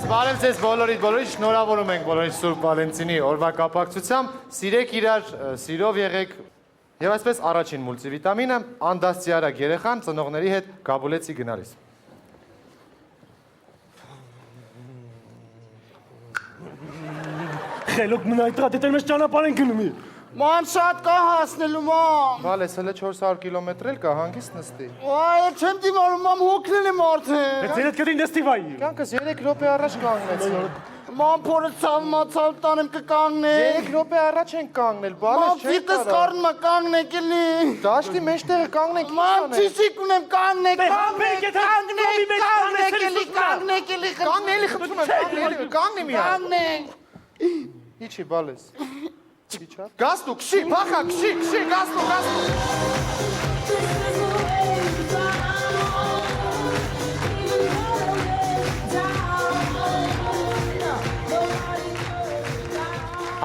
բարև ձեզ բոլորիդ, շնորհավորում ենք բոլորիդ Սուրբ Վալենտինի օրվա կապակցությամբ, սիրեք իրար, սիրով եղեք, եւ այսպես առաջին մուլտիվիտամինը, անդաստիարակ երեխան ծնողների հետ Գաբուլեցի գնալիս։ Խելոք մնա այդ դետեր մեզ ճանապարհ են գնում։ Ման շատ կա հասնելու ման։ Բալես, հələ 400 կիլոմետր էլ կա, հանգիստ նստի։ Այ, չեմ դիմանում, ման հոգնել եմ արդեն։ Այդ ձերդ կդին նստի վայ։ Կյանքս 3 րոպե առաջ կանգնեցի։ Ման փորը ցավ տանեմ կկանգնեք։ 3 րոպե առաջ ենք կանգնել, բալես Ման չէ։ ֆիտես կառնումա կանգնեք էլի։ Դաշտի մեջտեղը կանգնենք, ինչ Ման անենք։ ճիշիկ ունեմ կանգնեք, Կանգնեք, կանգնեք էլի։ Կանգնելի խնդրում եմ, կանգնի միայն։ Կանգնեք։ Իչի բալես։ Իչա։ Գաստու, քշի, փախա, քշի, գաստու։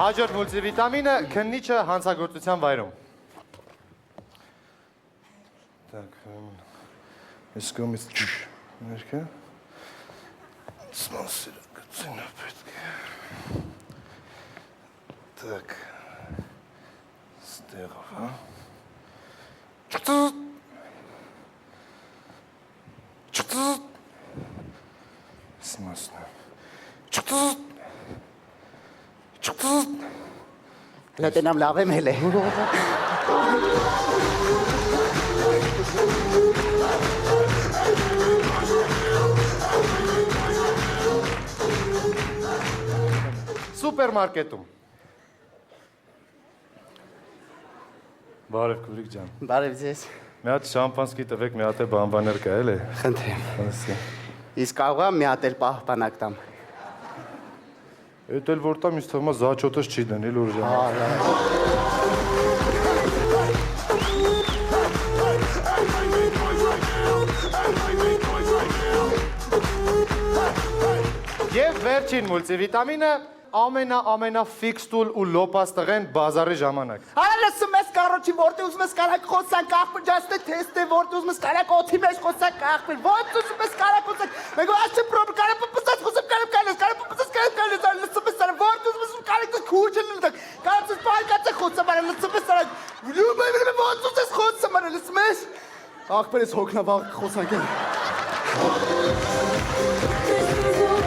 Հաջորդ մուլտիվիտամինը քննիչը հանցագործության վայրում։ Так, иском из ներքա։ Սմասը գցինը պետք է։ Так. Ստեղով, հա։ Սմասնա։ Լետենամ լավ եմ հել է։ Սուպերմարկետում։ Բարև քուրիկ ջան։ Բարև ձեզ։ Մի հատ շամպանսկի տվեք, մի հատ է բամբաներ կա, էլի։ Խնդրեմ։ Ասի։ Իսկ կարող եմ մի հատ էլ պահպանակ տամ։ Էդ էլ որ տամ, ինձ թվում է զաչոտս չի դնի լուր ջան։ Եվ վերջին մուլտիվիտամինը ամենա ֆիքստուլ ու լոպաս տղեն բազարի ժամանակ։ Արա լսում ես կարոջի որտե ուզում ես կարակ խոսանք աղբր ջաստե թեստե որտե ուզում ես կարակ օթի մեջ խոսանք աղբր ոնց ուզում ես կարակ խոսանք մենք ոչ պրոբլեմ կարակ պպսած խոսում կարակ լսում ես արա որտե ուզում ես կարակ քուրջը լնдаг կարած պարկած է խոսում արա լսում ես արա ոնց ուզում ես խոսում արա լսում ես աղբեր ես հոգնավաղ խոսանք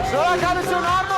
Շնորհակալություն Արմեն